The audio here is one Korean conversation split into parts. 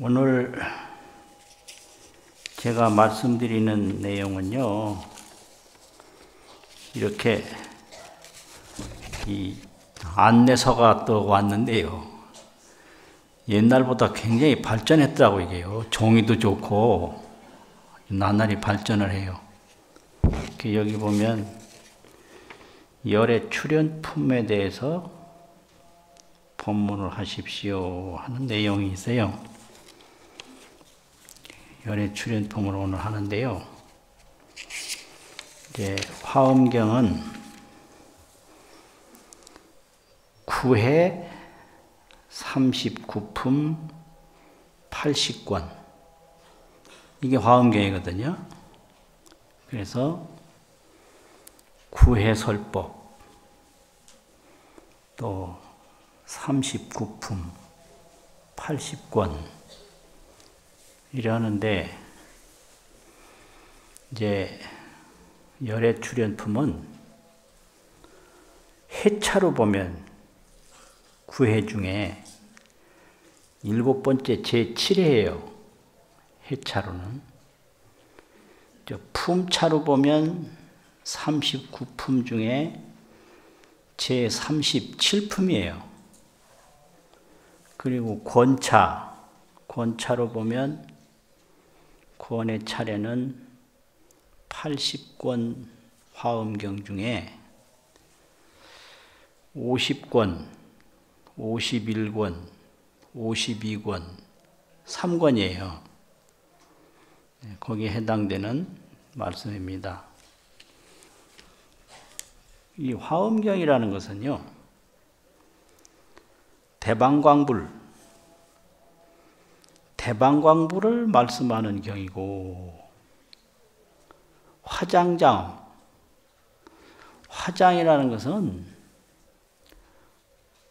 오늘 제가 말씀드리는 내용은요, 이렇게 이 안내서가 또 왔는데요. 옛날보다 굉장히 발전했더라고요, 이게요. 종이도 좋고, 나날이 발전을 해요. 여기 보면, 열의 출현품에 대해서 법문을 하십시오 하는 내용이 있어요. 열의 출현품을 오늘 하는데요. 이제 화엄경은 9회 39품 80권 이게 화엄경이거든요. 그래서 9회 설법 또 39품 80권 이러는데, 이제 열의 출현품은 해차로 보면 9회 중에 7번째 제7회예요. 해차로는. 품차로 보면 39품 중에 제37품이에요. 그리고 권차로 보면 권의 차례는 80권 화엄경 중에 50권, 51권, 52권, 3권이에요. 거기에 해당되는 말씀입니다. 이 화엄경이라는 것은요, 대방광불을 말씀하는 경이고, 화장이라는 것은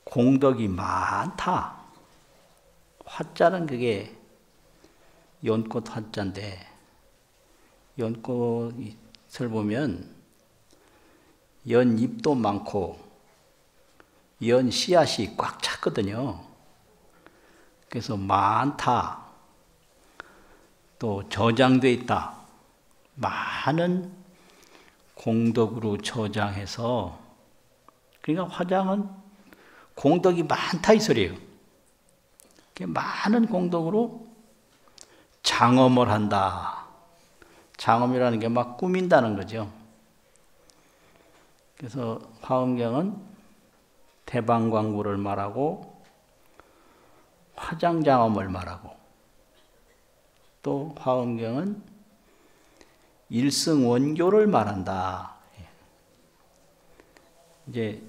공덕이 많다. 화자는 그게 연꽃 화자인데, 연꽃을 보면 연잎도 많고 연 씨앗이 꽉 찼거든요. 그래서 많다. 또 저장되어 있다. 많은 공덕으로 저장해서, 그러니까 화장은 공덕이 많다 이 소리예요. 많은 공덕으로 장엄을 한다. 장엄이라는 게 막 꾸민다는 거죠. 그래서 화엄경은 대방광불을 말하고 화장장엄을 말하고, 또 화엄경은 일승원교를 말한다. 이제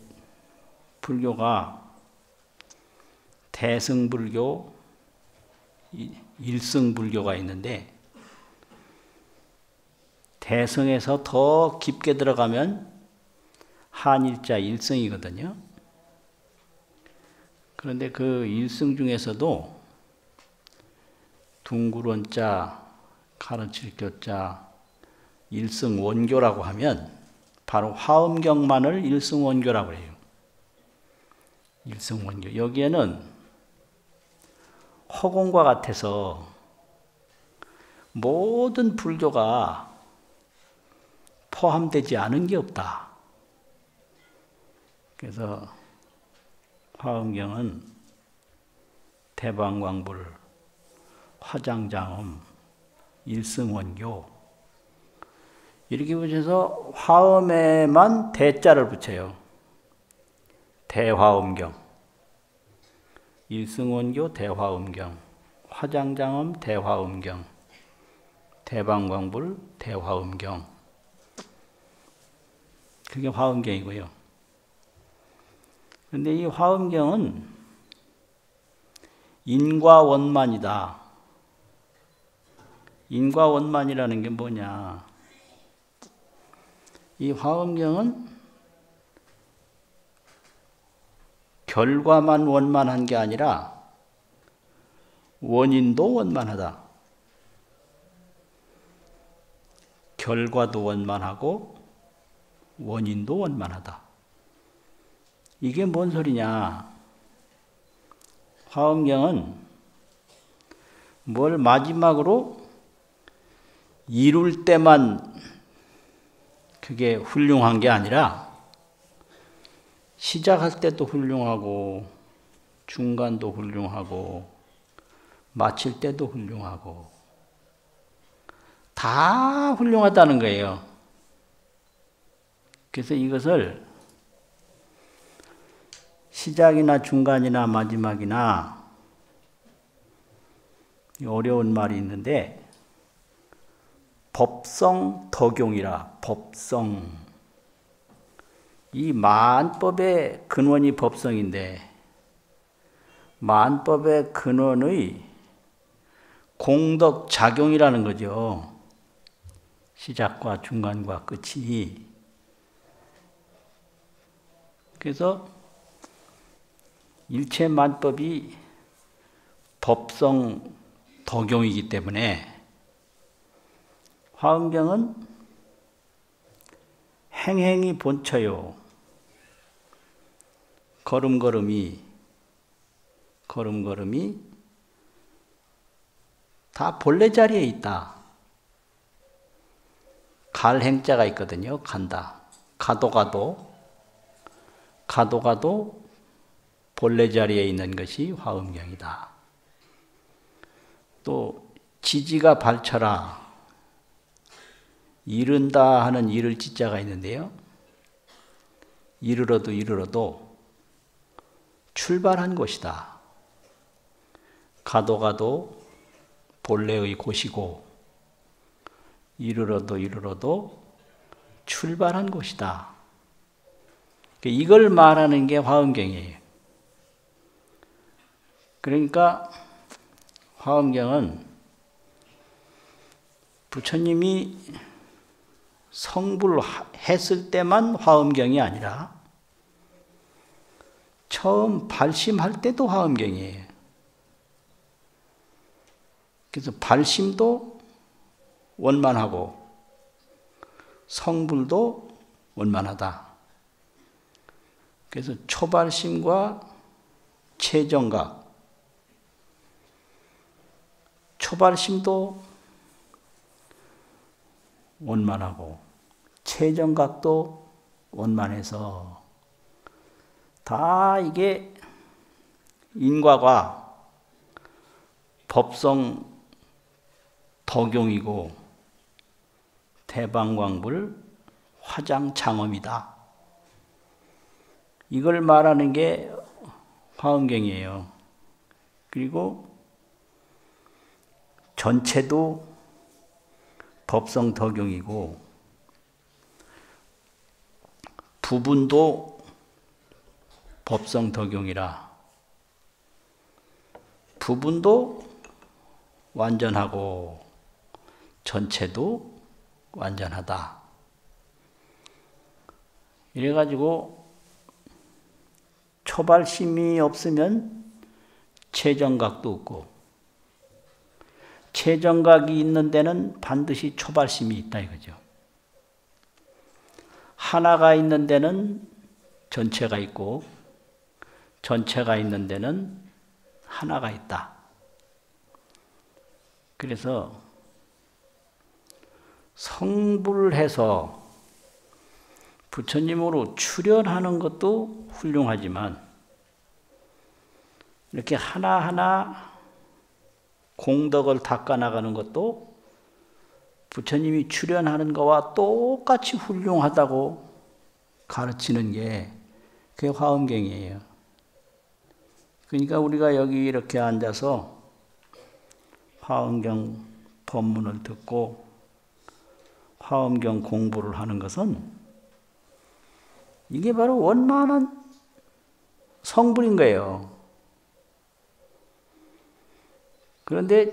불교가 대승불교, 일승불교가 있는데, 대승에서 더 깊게 들어가면 한일자 일승이거든요. 그런데 그 일승 중에서도 둥그런자, 가르칠 교자, 일승원교라고 하면 바로 화엄경만을 일승원교라고 해요. 일승원교. 여기에는 허공과 같아서 모든 불교가 포함되지 않은 게 없다. 그래서 화엄경은 대방광불, 화장장엄, 일승원교 이렇게 붙여서 화엄에만 대자를 붙여요. 대화엄경, 일승원교 대화엄경, 화장장엄 대화엄경, 대방광불 대화엄경, 그게 화엄경이고요. 그런데 이 화엄경은 인과원만이다. 인과원만이라는 게 뭐냐? 이 화엄경은 결과만 원만한 게 아니라 원인도 원만하다. 결과도 원만하고 원인도 원만하다. 이게 뭔 소리냐? 화엄경은 뭘 마지막으로 이룰 때만 그게 훌륭한 게 아니라 시작할 때도 훌륭하고 중간도 훌륭하고 마칠 때도 훌륭하고 다 훌륭하다는 거예요. 그래서 이것을 시작이나 중간이나 마지막이나 어려운 말이 있는데 법성 덕용이라. 법성, 이 만법의 근원이 법성인데 만법의 근원의 공덕 작용이라는 거죠. 시작과 중간과 끝이. 그래서 일체 만법이 법성 덕용이기 때문에 화엄경은 행행이 본처요. 걸음걸음이 다 본래 자리에 있다. 갈 행자가 있거든요. 간다. 가도 본래 자리에 있는 것이 화엄경이다. 또 지지가 발처라. 이른다 하는 이를 지자가 있는데요. 이르러도 출발한 곳이다. 가도 본래의 곳이고 이르러도 출발한 곳이다. 이걸 말하는 게 화엄경이에요. 그러니까 화엄경은 부처님이 성불했을 때만 화엄경이 아니라 처음 발심할 때도 화엄경이에요. 그래서 발심도 원만하고 성불도 원만하다. 그래서 초발심과 최정각, 초발심도 원만하고 최정각도 원만해서 다 이게 인과가 법성 덕용이고 대방광불 화장창엄이다. 이걸 말하는 게 화엄경이에요. 그리고 전체도 법성 덕용이고 부분도 법성 덕용이라 부분도 완전하고 전체도 완전하다. 이래가지고 초발심이 없으면 최정각도 없고 최정각이 있는 데는 반드시 초발심이 있다 이거죠. 하나가 있는 데는 전체가 있고 전체가 있는 데는 하나가 있다. 그래서 성불해서 부처님으로 출현하는 것도 훌륭하지만 이렇게 하나하나 공덕을 닦아나가는 것도 부처님이 출현하는 것과 똑같이 훌륭하다고 가르치는 게 그게 화엄경이에요. 그러니까 우리가 여기 이렇게 앉아서 화엄경 법문을 듣고 화엄경 공부를 하는 것은 이게 바로 원만한 성불인 거예요. 그런데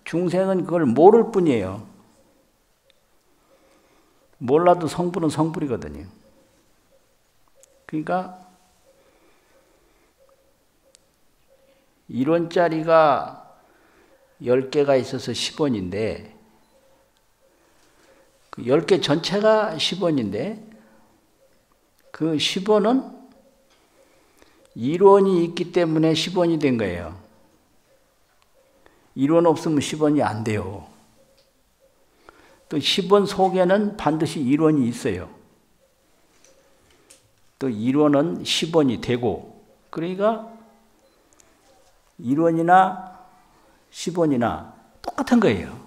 중생은 그걸 모를 뿐이에요. 몰라도 성불은 성불이거든요. 그러니까 이론짜리가 10개가 있어서 10원인데 그 10개 전체가 10원인데 그 10원은 이론이 있기 때문에 10원이 된 거예요. 이론 없으면 10원이 안 돼요. 또 10원 속에는 반드시 이론이 있어요. 또 이론은 10원이 되고, 그러니까 이론이나 10원이나 똑같은 거예요.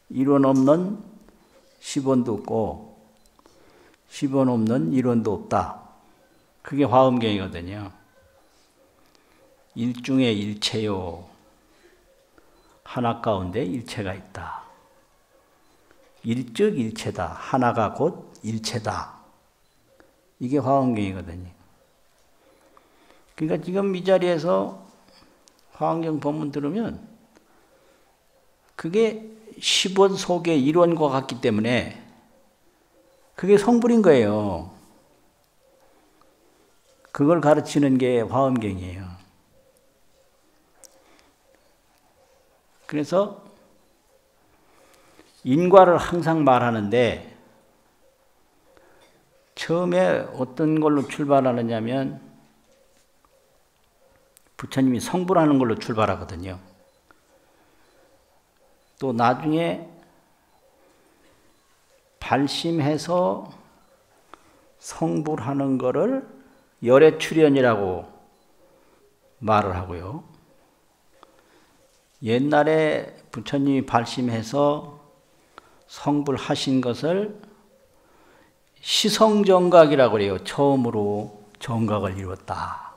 이론 없는 10원도 없고 10원 없는 이론도 없다. 그게 화엄경이거든요. 일중에 일체요. 하나 가운데 일체가 있다. 일즉 일체다. 하나가 곧 일체다. 이게 화엄경이거든요. 그러니까 지금 이 자리에서 화엄경 법문 들으면 그게 10원 속의 이론과 같기 때문에 그게 성불인 거예요. 그걸 가르치는 게 화엄경이에요. 그래서 인과를 항상 말하는데 처음에 어떤 걸로 출발하느냐면 부처님이 성불하는 걸로 출발하거든요. 또 나중에 발심해서 성불하는 거를 열애출현이라고 말을 하고요. 옛날에 부처님이 발심해서 성불하신 것을 시성정각이라고 그래요. 처음으로 정각을 이뤘다.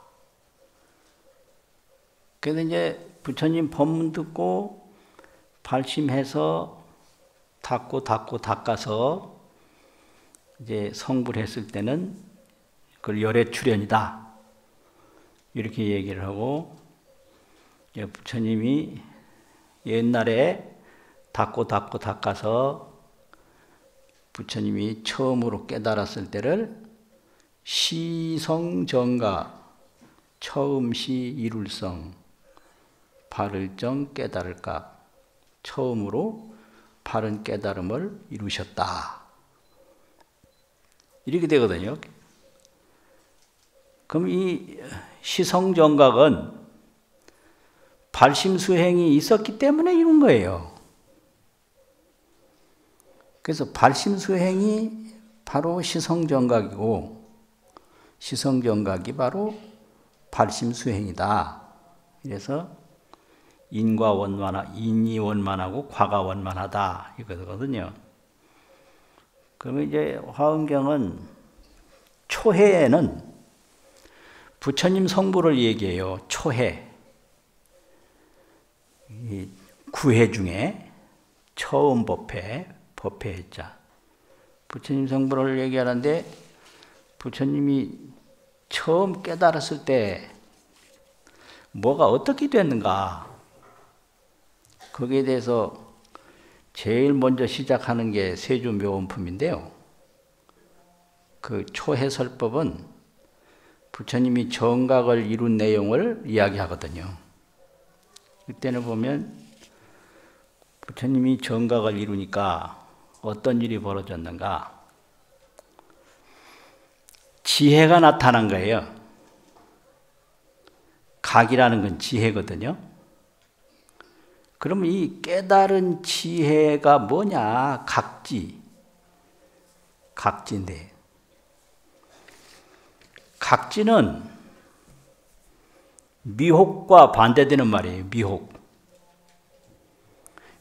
그래서 이제 부처님 법문 듣고 발심해서 닦아서 이제 성불했을 때는 그걸 열애출현이다. 이렇게 얘기를 하고, 부처님이 옛날에 닦아서 부처님이 처음으로 깨달았을 때를 시성정각, 처음시 이룰성, 바를정 깨달을각, 처음으로 바른 깨달음을 이루셨다. 이렇게 되거든요. 그럼 이 시성정각은 발심수행이 있었기 때문에 이룬 거예요. 그래서 발심수행이 바로 시성정각이고 시성정각이 바로 발심수행이다. 그래서 인과 인이 원만하고 과가 원만하다 이거거든요. 그러면 이제 화엄경은 초해에는 부처님 성불을 얘기해요. 초해. 이 구해 중에 처음 법회자. 부처님 성불을 얘기하는데 부처님이 처음 깨달았을 때 뭐가 어떻게 됐는가? 거기에 대해서 제일 먼저 시작하는 게 세주묘원품인데요. 그 초해설법은 부처님이 정각을 이룬 내용을 이야기하거든요. 이때는 보면 부처님이 정각을 이루니까 어떤 일이 벌어졌는가? 지혜가 나타난 거예요. 각이라는 건 지혜거든요. 그럼 이 깨달은 지혜가 뭐냐? 각지인데 각지는 미혹과 반대되는 말이에요.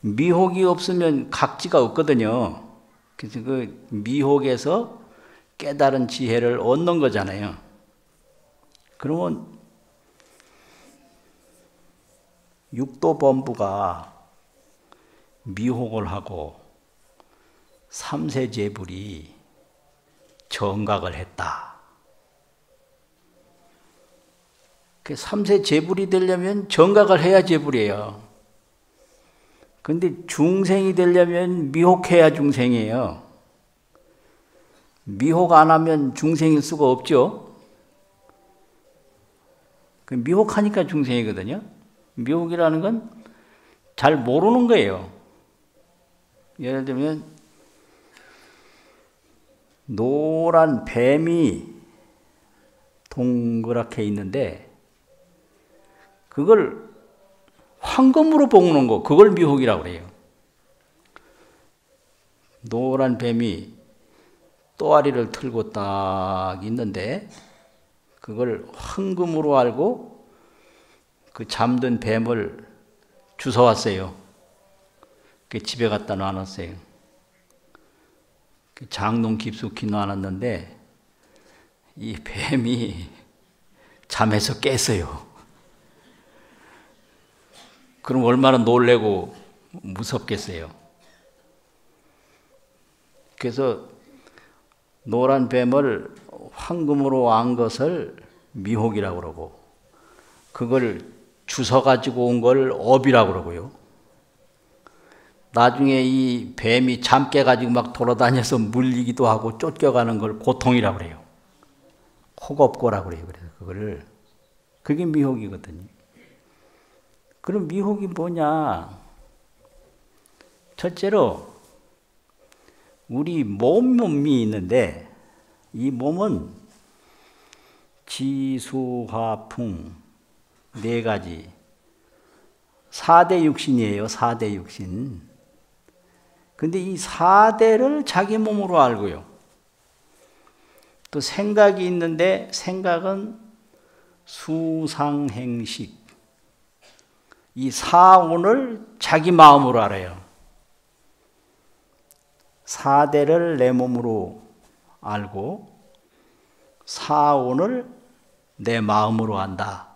미혹이 없으면 각지가 없거든요. 그래서 그 미혹에서 깨달은 지혜를 얻는 거잖아요. 그러면 육도범부가 미혹을 하고 삼세제불이 정각을 했다. 삼세제불이 되려면 정각을 해야 제불이에요. 근데 중생이 되려면 미혹해야 중생이에요. 미혹 안 하면 중생일 수가 없죠. 미혹하니까 중생이거든요. 미혹이라는 건 잘 모르는 거예요. 예를 들면 노란 뱀이 동그랗게 있는데 그걸 황금으로 볶는 거, 그걸 미혹이라고 그래요. 노란 뱀이 또아리를 틀고 딱 있는데 그걸 황금으로 알고 그 잠든 뱀을 주워왔어요. 집에 갖다 놔놨어요. 장롱 깊숙이 놔놨는데 이 뱀이 잠에서 깼어요. 그럼 얼마나 놀래고 무섭겠어요. 그래서 노란 뱀을 황금으로 안 것을 미혹이라고 그러고, 그걸 주워가지고 온 걸 업이라고 그러고요. 나중에 이 뱀이 잠 깨가지고 막 돌아다녀서 물리기도 하고 쫓겨가는 걸 고통이라고 그래요. 혹업고라고 그래요. 그래서 그게 미혹이거든요. 그럼 미혹이 뭐냐? 첫째로 우리 몸이 있는데 이 몸은 지수화풍 네 가지 4대 육신이에요. 4대 육신. 근데 이 4대를 자기 몸으로 알고요. 또 생각이 있는데 생각은 수상행식. 이 사온을 자기 마음으로 알아요. 4대를 내 몸으로 알고 사온을 내 마음으로 안다.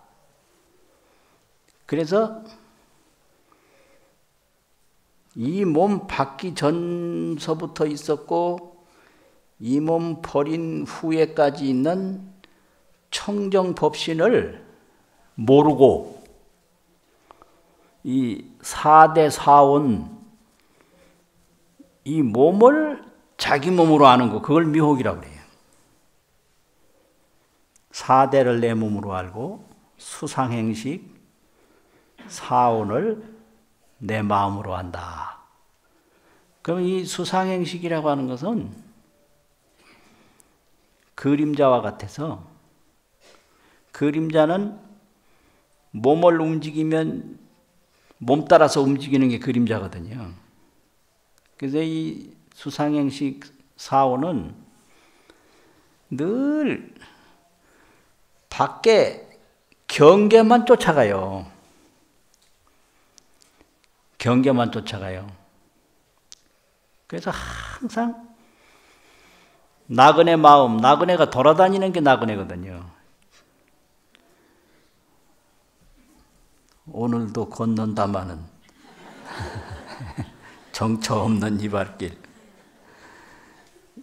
그래서 이 몸 받기 전서부터 있었고 이 몸 버린 후에까지 있는 청정법신을 모르고 이 4대 사온 이 몸을 자기 몸으로 아는 거, 그걸 미혹이라고 그래요. 4대를 내 몸으로 알고 수상행식, 사온을 내 마음으로 안다. 그럼 이 수상행식이라고 하는 것은 그림자와 같아서, 그림자는 몸을 움직이면 몸 따라서 움직이는 게 그림자거든요. 그래서 이 수상행식 사오는 늘 밖에 경계만 쫓아가요. 경계만 쫓아가요. 그래서 항상 나그네 마음, 나그네가 돌아다니는 게 나그네거든요. 오늘도 걷는다마는 정처 없는 이 발길.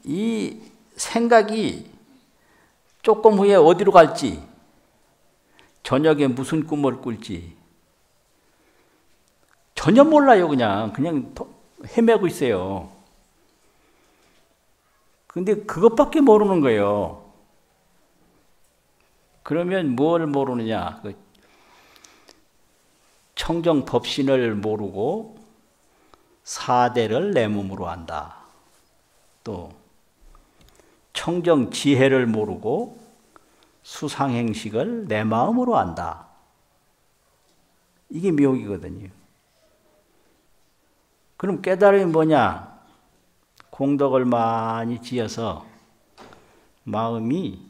이 생각이 조금 후에 어디로 갈지, 저녁에 무슨 꿈을 꿀지 전혀 몰라요. 그냥 헤매고 있어요. 근데 그것밖에 모르는 거예요. 그러면 뭘 모르느냐? 청정법신을 모르고 4대를 내 몸으로 안다. 또 청정지혜를 모르고 수상행식을 내 마음으로 안다. 이게 미혹이거든요. 그럼 깨달음이 뭐냐? 공덕을 많이 지어서 마음이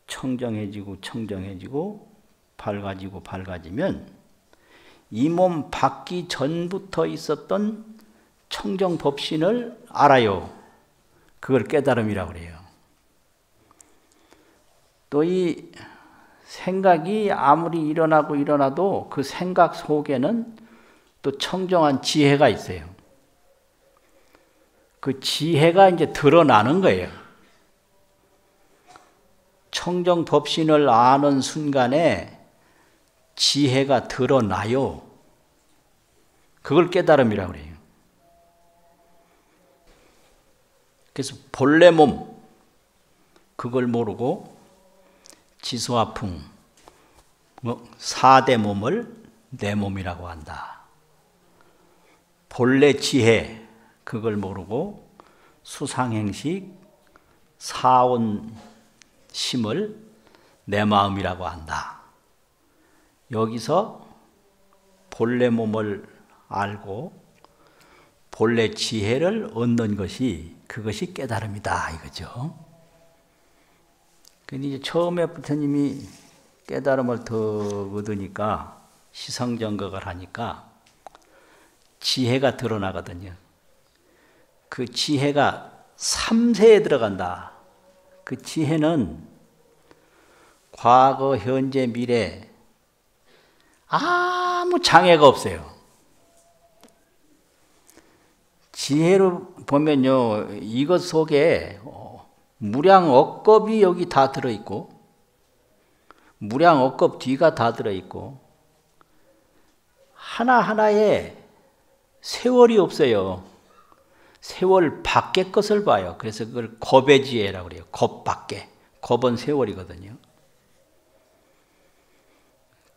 청정해지고 밝아지면 이 몸 받기 전부터 있었던 청정법신을 알아요. 그걸 깨달음이라고 그래요. 또 이 생각이 아무리 일어나도 그 생각 속에는 또 청정한 지혜가 있어요. 그 지혜가 이제 드러나는 거예요. 청정법신을 아는 순간에 지혜가 드러나요. 그걸 깨달음이라고 그래요. 그래서 본래 몸, 그걸 모르고 지수화풍, 4대 몸을 내 몸이라고 한다. 본래 지혜, 그걸 모르고 수상행식, 사온심을 내 마음이라고 한다. 여기서 본래 몸을 알고 본래 지혜를 얻는 것이 그것이 깨달음이다 이거죠. 근데 이제 처음에 부처님이 깨달음을 더 얻으니까 시성정각을 하니까 지혜가 드러나거든요. 그 지혜가 3세에 들어간다. 그 지혜는 과거, 현재, 미래 아무 장애가 없어요. 지혜로 보면요, 이것 속에 무량억겁이 여기 다 들어있고 무량억겁 뒤가 다 들어있고 하나하나에 세월이 없어요. 세월 밖의 것을 봐요. 그래서 그걸 겁의 지혜라고 그래요. 겁 밖에. 겁은 세월이거든요.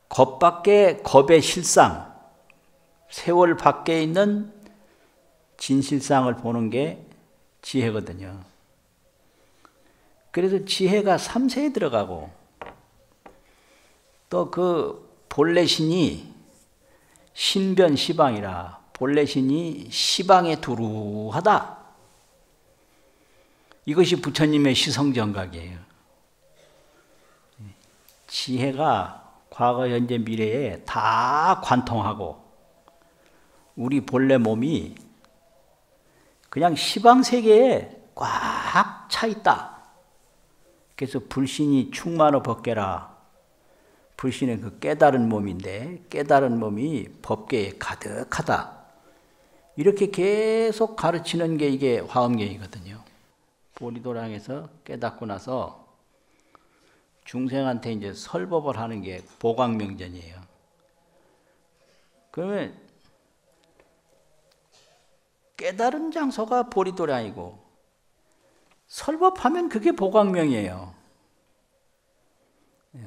겁 밖에 겁의 실상, 세월 밖에 있는 진실상을 보는 게 지혜거든요. 그래서 지혜가 3세에 들어가고 또 그 본래 신이 신변 시방이라 본래 신이 시방에 두루하다. 이것이 부처님의 시성정각이에요. 지혜가 과거, 현재, 미래에 다 관통하고 우리 본래 몸이 그냥 시방세계에 꽉 차 있다. 그래서 불신이 충만호 법계라. 불신은 그 깨달은 몸인데 깨달은 몸이 법계에 가득하다. 이렇게 계속 가르치는 게 이게 화엄경이거든요. 보리도량에서 깨닫고 나서 중생한테 이제 설법을 하는 게 보광명전이에요. 그러면 깨달은 장소가 보리도량이고 설법하면 그게 보광명이에요.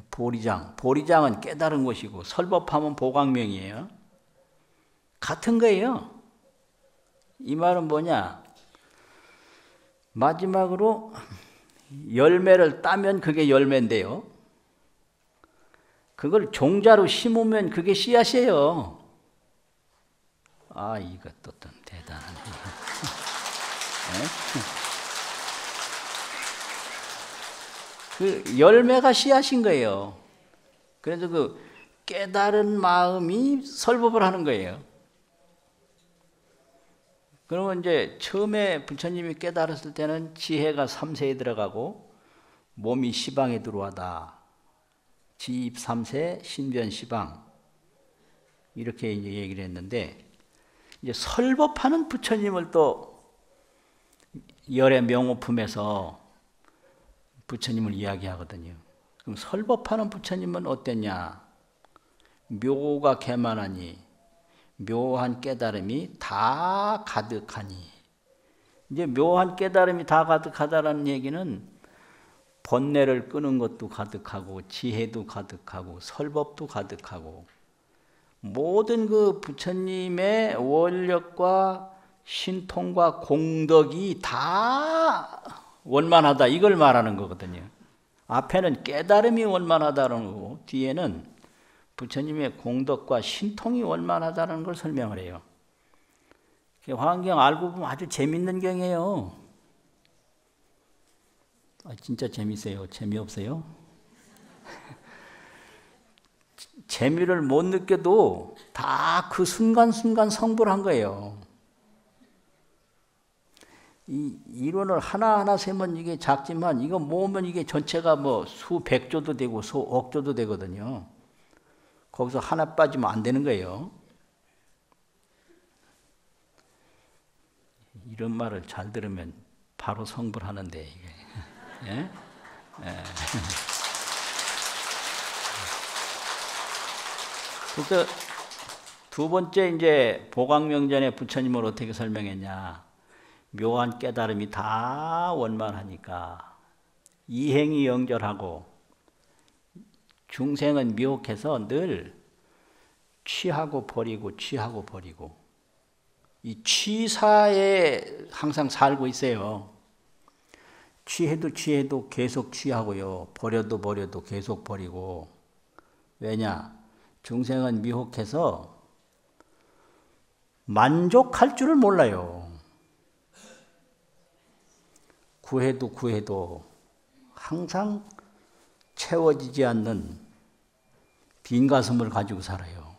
보리장은 깨달은 곳이고 설법하면 보광명이에요. 같은 거예요. 이 말은 뭐냐? 마지막으로 열매를 따면 그게 열매인데요. 그걸 종자로 심으면 그게 씨앗이에요. 아, 이것도 좀 대단하네. 그 열매가 씨앗인 거예요. 그래서 그 깨달은 마음이 설법을 하는 거예요. 그러면 이제 처음에 부처님이 깨달았을 때는 지혜가 3세에 들어가고 몸이 시방에 들어와다. 지입 3세, 신변 시방. 이렇게 이제 얘기를 했는데 이제 설법하는 부처님을 또 열의 명호품에서 부처님을 이야기하거든요. 그럼 설법하는 부처님은 어땠냐? 묘가 개만하니 묘한 깨달음이 다 가득하니. 이제 묘한 깨달음이 다 가득하다라는 얘기는 번뇌를 끄는 것도 가득하고 지혜도 가득하고 설법도 가득하고 모든 그 부처님의 원력과 신통과 공덕이 다 원만하다 이걸 말하는 거거든요. 앞에는 깨달음이 원만하다는 거고 뒤에는 부처님의 공덕과 신통이 원만하다는 걸 설명을 해요. 화엄경 알고 보면 아주 재밌는 경이에요. 아, 진짜 재밌어요. 재미없어요? 재미를 못 느껴도 다 그 순간순간 성불한 거예요. 이 이론을 하나하나 세면 이게 작지만 이거 모으면 이게 전체가 뭐 수백조도 되고 수억조도 되거든요. 거기서 하나 빠지면 안 되는 거예요. 이런 말을 잘 들으면 바로 성불하는데 이게. 예? 예. 그래서 두 번째 이제 보광명전에 부처님을 어떻게 설명했냐? 묘한 깨달음이 다 원만하니까 이행이 영절하고 중생은 미혹해서 늘 취하고 버리고 취하고 버리고 이 취사에 항상 살고 있어요. 취해도 계속 취하고요. 버려도 계속 버리고. 왜냐? 중생은 미혹해서 만족할 줄을 몰라요. 구해도 항상 채워지지 않는 빈 가슴을 가지고 살아요.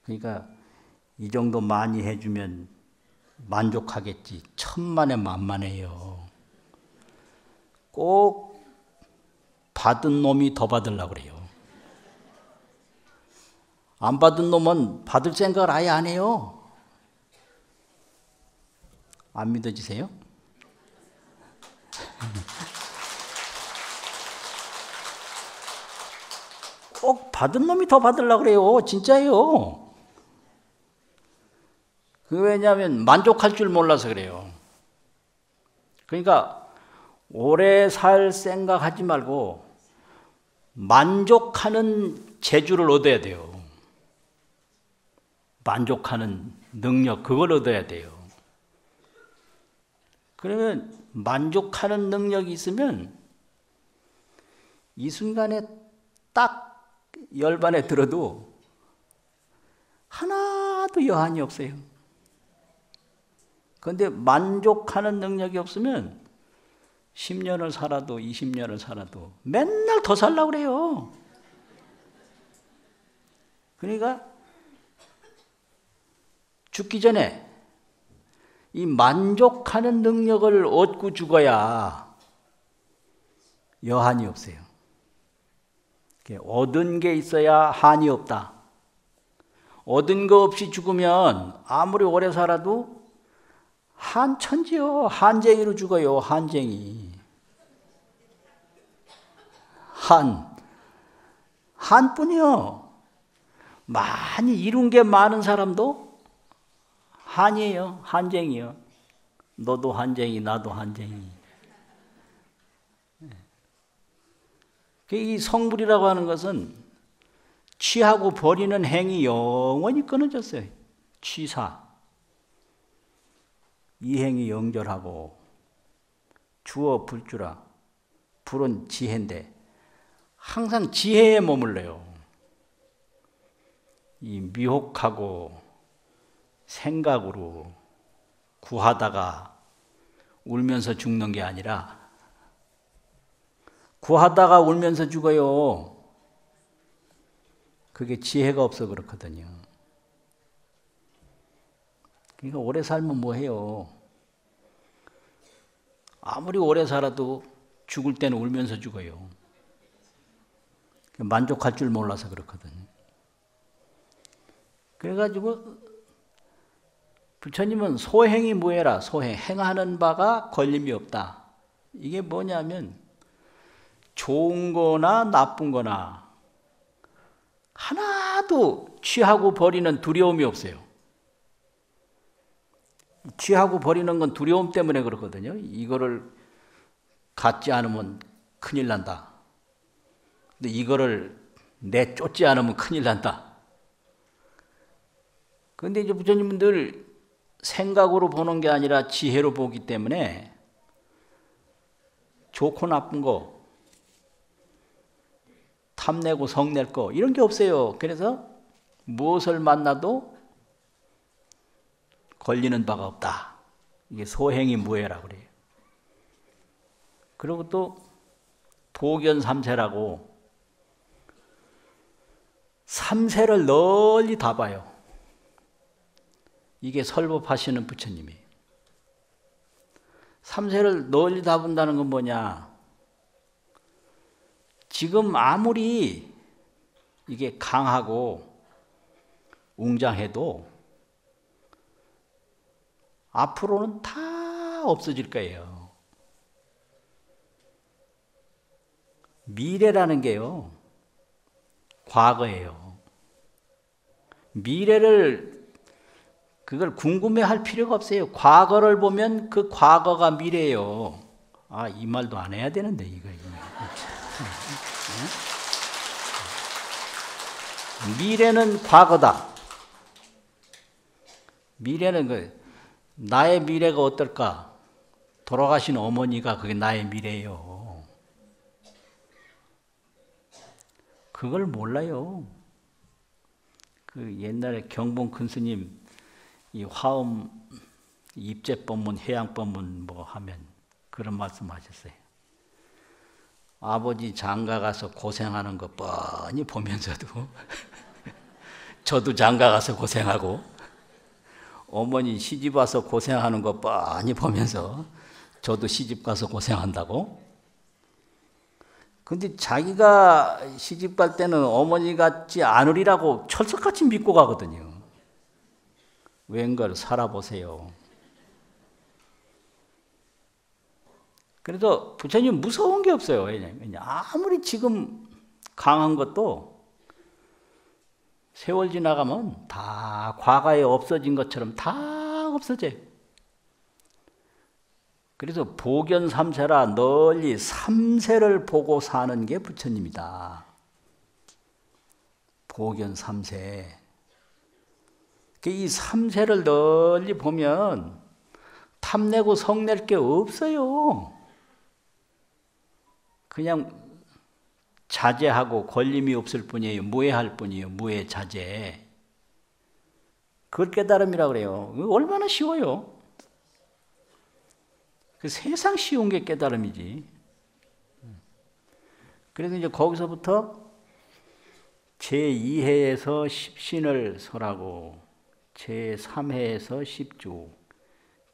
그러니까 이 정도 많이 해주면 만족하겠지. 천만에 만만해요. 꼭 받은 놈이 더 받으려고 그래요. 안 받은 놈은 받을 생각을 아예 안 해요. 안 믿어지세요? 꼭 받은 놈이 더 받으려고 그래요. 진짜예요. 왜냐하면 만족할 줄 몰라서 그래요. 그러니까 오래 살 생각하지 말고 만족하는 재주를 얻어야 돼요. 만족하는 능력, 그걸 얻어야 돼요. 그러면 만족하는 능력이 있으면 이 순간에 딱 열반에 들어도 하나도 여한이 없어요. 그런데 만족하는 능력이 없으면 10년을 살아도 20년을 살아도 맨날 더 살려고 그래요. 그러니까 죽기 전에 이 만족하는 능력을 얻고 죽어야 여한이 없어요. 얻은 게 있어야 한이 없다. 얻은 거 없이 죽으면 아무리 오래 살아도 한천지요. 한쟁이로 죽어요. 한쟁이. 한뿐이요. 많이 이룬 게 많은 사람도 한이에요. 한쟁이요. 너도 한쟁이, 나도 한쟁이. 이 성불이라고 하는 것은 취하고 버리는 행이 영원히 끊어졌어요. 취사. 이 행이 영절하고 주어 불주라. 불은 지혜인데 항상 지혜에 머물러요. 이 미혹하고 생각으로 구하다가 울면서 죽는 게 아니라 구하다가 울면서 죽어요. 그게 지혜가 없어 그렇거든요. 그러니까 오래 살면 뭐해요? 아무리 오래 살아도 죽을 때는 울면서 죽어요. 만족할 줄 몰라서 그렇거든요. 그래가지고 부처님은 소행이 무해라. 소행, 행하는 바가 걸림이 없다. 이게 뭐냐면 좋은 거나 나쁜 거나 하나도 취하고 버리는 두려움이 없어요. 취하고 버리는 건 두려움 때문에 그렇거든요. 이거를 갖지 않으면 큰일 난다. 근데 이거를 내쫓지 않으면 큰일 난다. 그런데 이제 부처님은 늘 생각으로 보는 게 아니라 지혜로 보기 때문에 좋고 나쁜 거, 탐내고 성낼 거 이런 게 없어요. 그래서 무엇을 만나도 걸리는 바가 없다. 이게 소행이 무해라고 그래요. 그리고 또 도견삼세라고 삼세를 널리 다 봐요. 이게 설법하시는 부처님이에요. 삼세를 널리 다 본다는 건 뭐냐? 지금 아무리 이게 강하고 웅장해도 앞으로는 다 없어질 거예요. 미래라는 게요, 과거예요. 미래를 그걸 궁금해할 필요가 없어요. 과거를 보면 그 과거가 미래예요. 아, 이 말도 안 해야 되는데 이거. 미래는 과거다. 미래는 나의 미래가 어떨까? 돌아가신 어머니가 그게 나의 미래예요. 그걸 몰라요. 그 옛날에 경봉 큰 스님 이 화엄 입제법문, 해양법문 뭐 하면 그런 말씀하셨어요. 아버지 장가 가서 고생하는 거 뻔히 보면서도 저도 장가 가서 고생하고 어머니 시집 와서 고생하는 거 뻔히 보면서 저도 시집 가서 고생한다고. 근데 자기가 시집 갈 때는 어머니 같지 않으리라고 철석같이 믿고 가거든요. 웬걸 살아보세요. 그래서 부처님 무서운 게 없어요. 왜냐면 아무리 지금 강한 것도 세월 지나가면 다 과거에 없어진 것처럼 다 없어져요. 그래서 보견삼세라 널리 삼세를 보고 사는 게 부처님이다. 보견삼세. 이 삼세를 널리 보면 탐내고 성낼 게 없어요. 그냥 자제하고 걸림이 없을 뿐이에요. 무해할 뿐이에요. 무해 자제. 그걸 깨달음이라고 그래요. 얼마나 쉬워요. 그 세상 쉬운 게 깨달음이지. 그래서 이제 거기서부터 제2해에서 십신을 설하고 제3해에서 십주,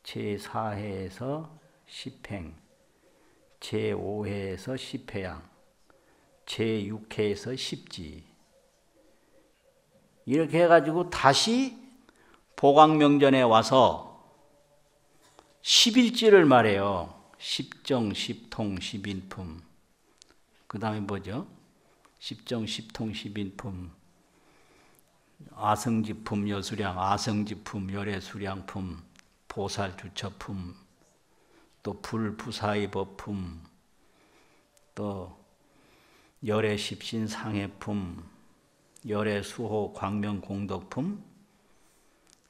제4해에서 십행, 제5해에서 십회양, 제6회에서 십지. 이렇게 해가지고 다시 보광명전에 와서 십일지를 말해요. 십정, 십통, 십인품. 그 다음에 뭐죠? 십정, 십통, 십인품. 아성지품, 여수량, 아성지품, 열애수량품, 보살주처품, 또 불부사의법품, 또 열애십신 상해품, 열애수호 광명공덕품,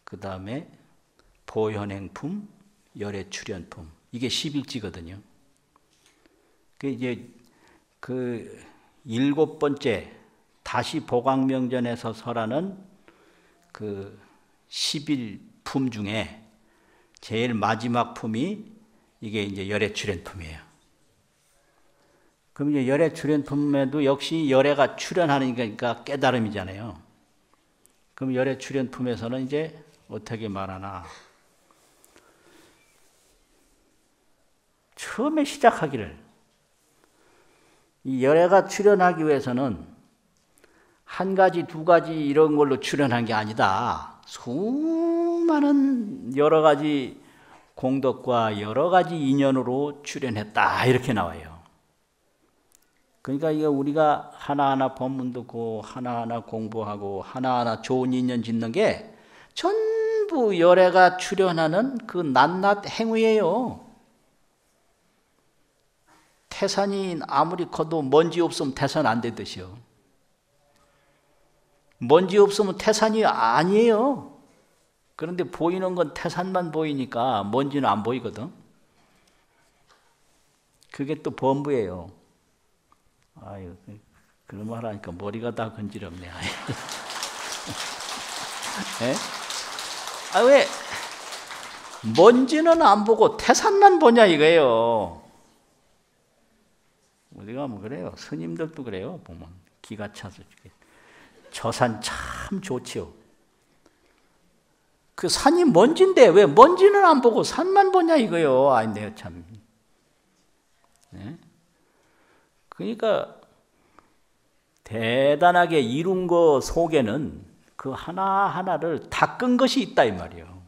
그 다음에 보현행품, 열애출현품. 이게 11지거든요. 그 이제 그 7번째 다시 보광명전에서 설하는 그 11품 중에 제일 마지막 품이 이게 이제 열애출현품이에요. 그럼 이제 열애출현품에도 역시 열애가 출현하니까 깨달음이잖아요. 그럼 열애출현품에서는 이제 어떻게 말하나? 처음에 시작하기를 이 열애가 출현하기 위해서는 한 가지, 두 가지 이런 걸로 출현한 게 아니다. 수많은 여러 가지 공덕과 여러 가지 인연으로 출현했다. 이렇게 나와요. 그러니까 이거 우리가 하나하나 법문 듣고 하나하나 공부하고 하나하나 좋은 인연 짓는 게 전부 열애가 출현하는 그 낱낱 행위예요. 태산이 아무리 커도 먼지 없으면 태산 안 되듯이요. 먼지 없으면 태산이 아니에요. 그런데 보이는 건 태산만 보이니까 먼지는 안 보이거든. 그게 또 범부예요. 아유, 그런 말 하니까 머리가 다 건지럽네. 네? 아, 왜 먼지는 안 보고 태산만 보냐 이거예요. 우리가 뭐 그래요. 스님들도 그래요. 보면 기가 차서 저 산 참 좋지요. 그 산이 먼지인데 왜 먼지는 안 보고 산만 보냐 이거요. 아이 내가 참. 네? 그러니까 대단하게 이룬 거 속에는 그 하나하나를 닦은 것이 있다 이 말이에요.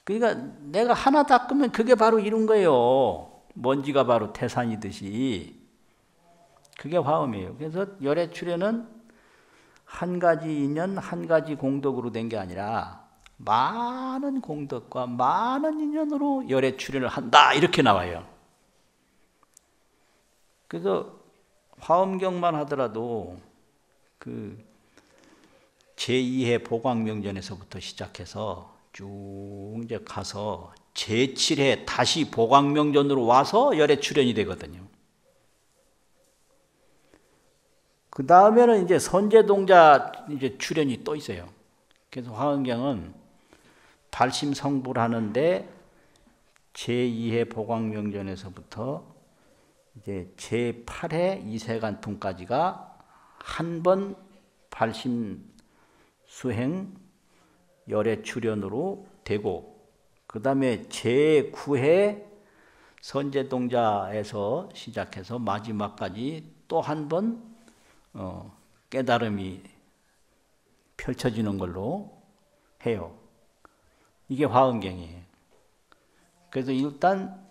그러니까 내가 하나 닦으면 그게 바로 이룬 거예요. 먼지가 바로 태산이듯이. 그게 화엄이에요. 그래서 열애출현은 한 가지 인연, 한 가지 공덕으로 된 게 아니라 많은 공덕과 많은 인연으로 열애출현을 한다. 이렇게 나와요. 그래서 화엄경만 하더라도 그 제2회 보광명전에서부터 시작해서 쭉 이제 가서 제7회 다시 보광명전으로 와서 열애출현이 되거든요. 그 다음에는 이제 선제동자 이제 출현이 또 있어요. 그래서 화엄경은 발심성불 하는데 제2회 보광명전에서부터 이제 제8회 이세간통까지가 한 번 발심 수행 열애 출현으로 되고, 그 다음에 제9회 선제동자에서 시작해서 마지막까지 또 한 번 깨달음이 펼쳐지는 걸로 해요. 이게 화엄경이에요. 그래서 일단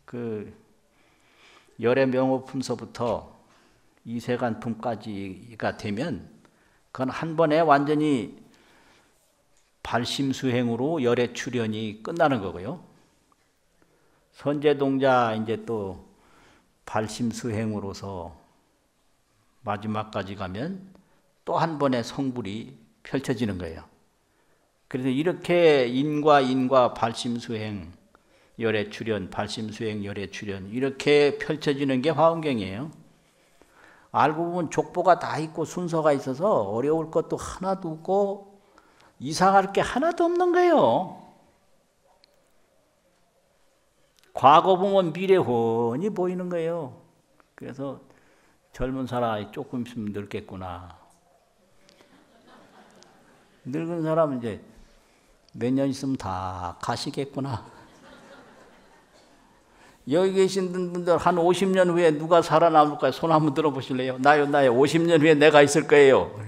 그 열애 명호품서부터 이세간품까지가 되면 그건 한 번에 완전히 발심수행으로 열애 출현이 끝나는 거고요. 선제동자 이제 또 발심수행으로서 마지막까지 가면 또 한 번의 성불이 펼쳐지는 거예요. 그래서 이렇게 인과 발심수행 열애 출현, 발심수행 열애 출현 이렇게 펼쳐지는 게 화엄경이에요. 알고 보면 족보가 다 있고 순서가 있어서 어려울 것도 하나도 없고 이상할 게 하나도 없는 거예요. 과거 보면 미래 훤히 보이는 거예요. 그래서 젊은 사람이 조금 있으면 늙겠구나. 늙은 사람은 이제 몇 년 있으면 다 가시겠구나. 여기 계신 분들 한 50년 후에 누가 살아남을까요? 손 한번 들어보실래요? 나요. 50년 후에 내가 있을 거예요.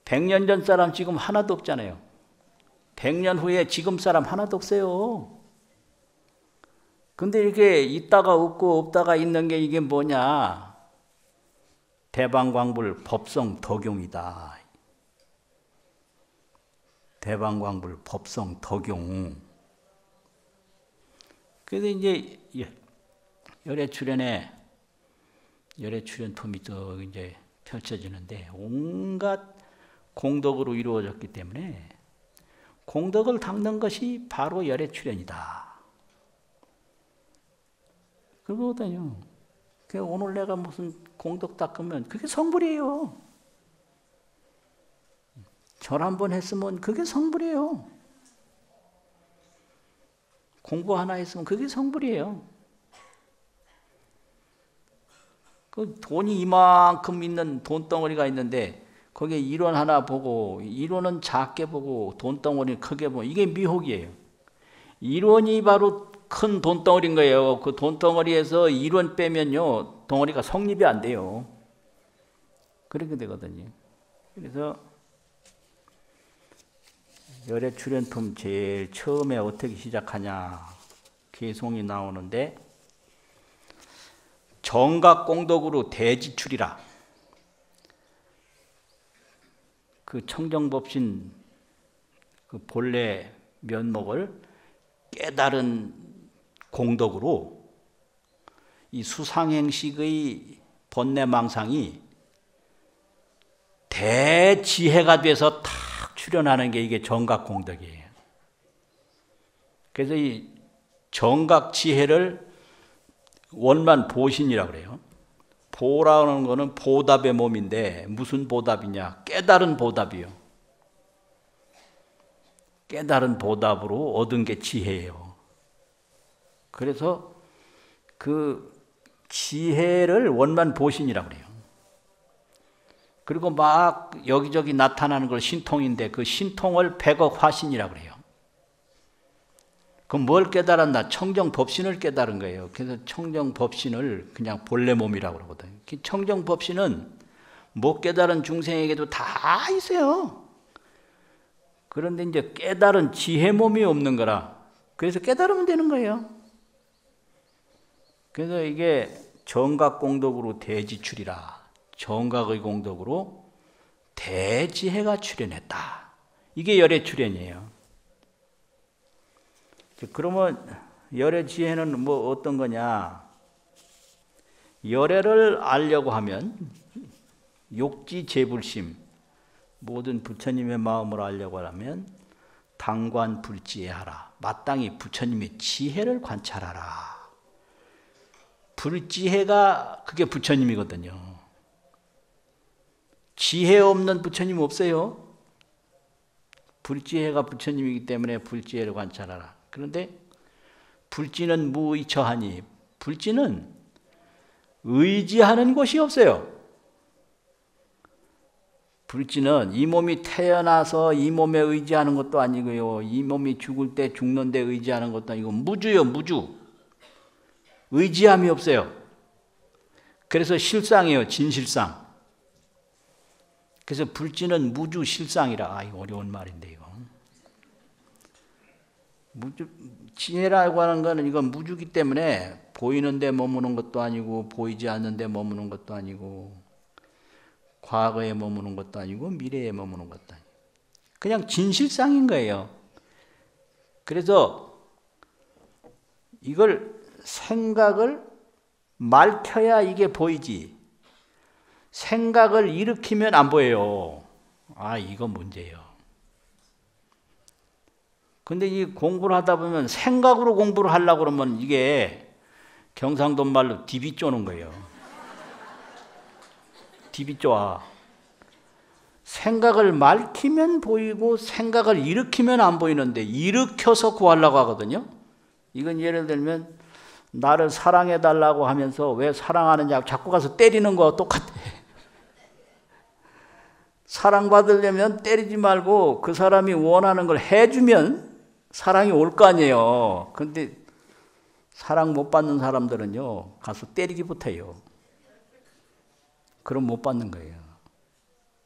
100년 전 사람 지금 하나도 없잖아요. 100년 후에 지금 사람 하나도 없어요. 근데 이렇게 있다가 없고 없다가 있는 게 이게 뭐냐? 대방광불 법성 덕용이다. 대방광불 법성 덕용. 그래서 이제 열애 출현품이 또 이제 펼쳐지는데 온갖 공덕으로 이루어졌기 때문에 공덕을 닦는 것이 바로 열애 출현이다. 그거거든요. 오늘 내가 무슨 공덕 닦으면 그게 성불이에요. 절 한번 했으면 그게 성불이에요. 공부 하나 했으면 그게 성불이에요. 그 돈이 이만큼 있는 돈덩어리가 있는데 거기에 일원 하나 보고 일원은 작게 보고 돈덩어리는 크게 보고 이게 미혹이에요. 일원이 바로 큰 돈덩어리인 거예요. 그 돈덩어리에서 일원 빼면요 덩어리가 성립이 안 돼요. 그렇게 되거든요. 그래서 열애 출현품 제일 처음에 어떻게 시작하냐 개송이 나오는데 정각공덕으로 대지출이라. 그 청정법신 그 본래 면목을 깨달은 공덕으로 이 수상행식의 번뇌망상이 대지혜가 돼서 탁 출현하는 게 이게 정각공덕이에요. 그래서 이 정각지혜를 원만 보신이라고 그래요. 보라는 거는 보답의 몸인데 무슨 보답이냐? 깨달은 보답이요. 깨달은 보답으로 얻은 게 지혜예요. 그래서 그 지혜를 원만 보신이라고 그래요. 그리고 막 여기저기 나타나는 걸 신통인데 그 신통을 백억 화신이라고 그래요. 그럼 뭘 깨달았나? 청정법신을 깨달은 거예요. 그래서 청정법신을 그냥 본래 몸이라고 그러거든요. 청정법신은 못 깨달은 중생에게도 다 있어요. 그런데 이제 깨달은 지혜 몸이 없는 거라. 그래서 깨달으면 되는 거예요. 그래서 이게 정각공덕으로 대지출이라. 정각의 공덕으로 대지혜가 출현했다. 이게 열애 출현이에요. 그러면 열애 지혜는 뭐 어떤 거냐? 열애를 알려고 하면 욕지 재불심, 모든 부처님의 마음을 알려고 하면 당관 불지혜하라. 마땅히 부처님의 지혜를 관찰하라. 불지혜가 그게 부처님이거든요. 지혜 없는 부처님 없어요. 불지혜가 부처님이기 때문에 불지혜를 관찰하라. 그런데 불지는 무의처하니, 불지는 의지하는 곳이 없어요. 불지는 이 몸이 태어나서 이 몸에 의지하는 것도 아니고요. 이 몸이 죽을 때 죽는 데 의지하는 것도 아니고 무주요, 무주. 의지함이 없어요. 그래서 실상이에요, 진실상. 그래서 불지는 무주 실상이라. 아, 이거 어려운 말인데 이거. 무주, 지혜라고 하는 거는 이건 무주기 때문에 보이는 데 머무는 것도 아니고 보이지 않는 데 머무는 것도 아니고 과거에 머무는 것도 아니고 미래에 머무는 것도 아니고 그냥 진실상인 거예요. 그래서 이걸 생각을 말켜야 이게 보이지, 생각을 일으키면 안 보여요. 아, 이거 문제예요. 근데 이 공부를 하다 보면 생각으로 공부를 하려고 그러면 이게 경상도 말로 디비 쪼는 거예요. 디비 쪼아. 생각을 말키면 보이고 생각을 일으키면 안 보이는데 일으켜서 구하려고 하거든요. 이건 예를 들면 나를 사랑해달라고 하면서 왜 사랑하느냐고 자꾸 가서 때리는 거와 똑같아. 사랑받으려면 때리지 말고 그 사람이 원하는 걸 해주면 사랑이 올 거 아니에요. 근데 사랑 못 받는 사람들은요, 가서 때리기부터 해요. 그럼 못 받는 거예요.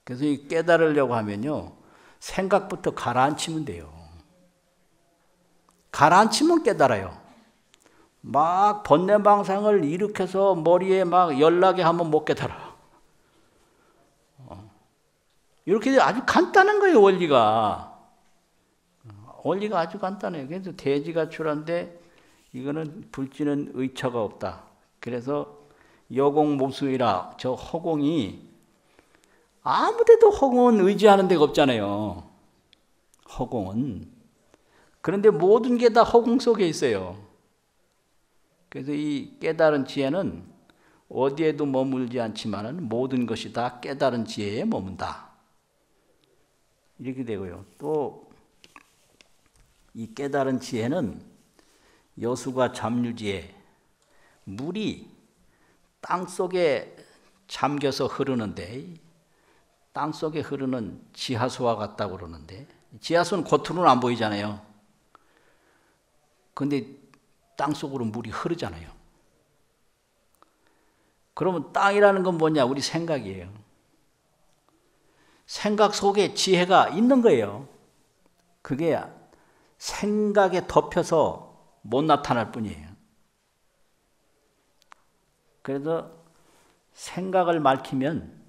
그래서 이 깨달으려고 하면요, 생각부터 가라앉히면 돼요. 가라앉히면 깨달아요. 막 번뇌방상을 일으켜서 머리에 막 연락이 하면 못 깨달아. 이렇게 아주 간단한 거예요, 원리가. 원리가 아주 간단해요. 그래서 대지가출한데 이거는 불지는 의처가 없다. 그래서 여공모수이라, 저 허공이 아무데도 허공은 의지하는 데가 없잖아요. 허공은. 그런데 모든 게 다 허공 속에 있어요. 그래서 이 깨달은 지혜는 어디에도 머물지 않지만은 모든 것이 다 깨달은 지혜에 머문다. 이렇게 되고요. 또 이 깨달은 지혜는 여수가 잠유지혜, 물이 땅속에 잠겨서 흐르는데 땅속에 흐르는 지하수와 같다고 그러는데 지하수는 겉으로는 안 보이잖아요. 근데 땅속으로 물이 흐르잖아요. 그러면 땅이라는 건 뭐냐? 우리 생각이에요. 생각 속에 지혜가 있는 거예요. 그게 생각에 덮여서 못 나타날 뿐이에요. 그래서 생각을 밝히면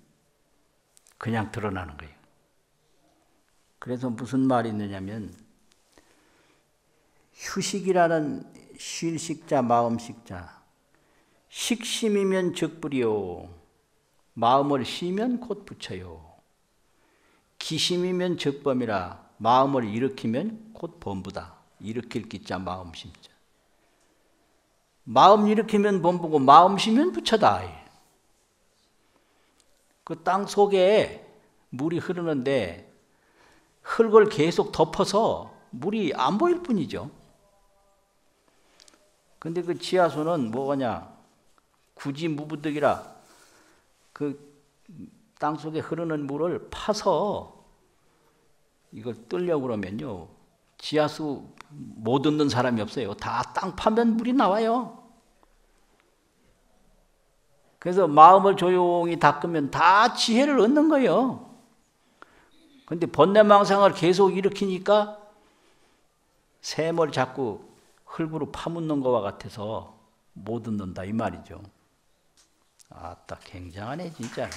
그냥 드러나는 거예요. 그래서 무슨 말이 있느냐면 휴식이라는 쉴식자 마음식자, 식심이면 즉불이요, 마음을 쉬면 곧 부처요. 기심이면 즉범이라, 마음을 일으키면 곧 범부다. 일으킬 기자 마음 심자. 마음 일으키면 범부고 마음 쉬면 부처다. 그 땅 속에 물이 흐르는데 흙을 계속 덮어서 물이 안 보일 뿐이죠. 근데 그 지하수는 뭐냐? 굳이 무부득이라 그 땅속에 흐르는 물을 파서 이걸 뜨려고 그러면요, 지하수 못 얻는 사람이 없어요. 다 땅 파면 물이 나와요. 그래서 마음을 조용히 닦으면 다 지혜를 얻는 거예요. 근데 번뇌망상을 계속 일으키니까 샘을 자꾸 흙으로 파묻는 것과 같아서 못 얻는다 이 말이죠. 아따, 굉장하네 진짜.